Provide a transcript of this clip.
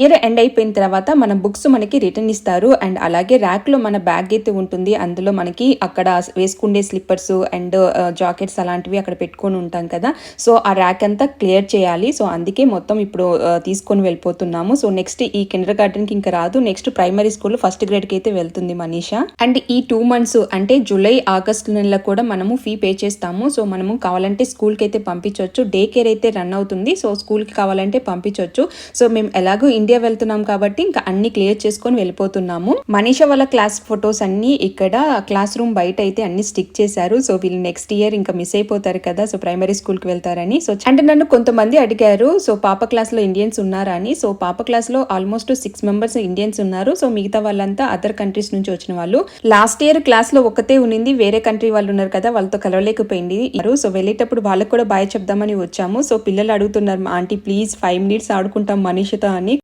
Year end అయిపోయిన తర్వాత మన బుక్స్ మనకి రిటర్న్ ఇస్తారు. అండ్ అలాగే ర్యాక్లో మన బ్యాగ్ అయితే ఉంటుంది. అందులో మనకి అక్కడ వేసుకునే స్లిప్పర్స్ అండ్ జాకెట్స్ అలాంటివి అక్కడ పెట్టుకొని ఉంటాం కదా. సో ఆ ర్యాక్ అంతా క్లియర్ చేయాలి. సో అందుకే మొత్తం ఇప్పుడు తీసుకొని వెళ్ళిపోతున్నాము. సో నెక్స్ట్ ఈ కిండర్ గార్డెన్కి ఇంకా రాదు. నెక్స్ట్ ప్రైమరీ స్కూల్ ఫస్ట్ గ్రేడ్కి అయితే వెళ్తుంది మనీషా. అండ్ ఈ 2 months అంటే జూలై ఆగస్టు నెలలో కూడా మనము ఫీ పే చేస్తాము. సో మనము కావాలంటే స్కూల్కి అయితే పంపించవచ్చు. డే కేర్ అయితే రన్ అవుతుంది. సో స్కూల్కి కావాలంటే పంపించవచ్చు. సో మేము ఎలాగో ఇండియా వెళ్తున్నాం కాబట్టి ఇంకా అన్ని క్లియర్ చేసుకొని వెళ్ళిపోతున్నాము. మనీషా వాళ్ళ క్లాస్ ఫొటోస్ అన్ని ఇక్కడ క్లాస్ రూమ్ బయట అయితే అన్ని స్టిక్ చేశారు. సో వీళ్ళు నెక్స్ట్ ఇయర్ ఇంకా మిస్ అయిపోతారు కదా. సో ప్రైమరీ స్కూల్ కి వెళ్తారని. సో అంటే నన్ను కొంతమంది అడిగారు సో పాప క్లాస్ లో ఇండియన్స్ ఉన్నారా అని. సో పాప క్లాస్ లో ఆల్మోస్ట్ 6 members ఇండియన్స్ ఉన్నారు. సో మిగతా వాళ్ళంతా అదర్ కంట్రీస్ నుంచి వచ్చిన వాళ్ళు. లాస్ట్ ఇయర్ క్లాస్ లో ఒకతే ఉన్నింది, వేరే కంట్రీ వాళ్ళు ఉన్నారు కదా, వాళ్ళతో కలవలేకపోయింది. సో వెళ్ళేటప్పుడు వాళ్ళకు కూడా బాయ్ చెప్దామని వచ్చాము. సో పిల్లలు అడుగుతున్నారు ఆంటీ ప్లీజ్ 5 minutes ఆడుకుంటాం మనీషతో అని.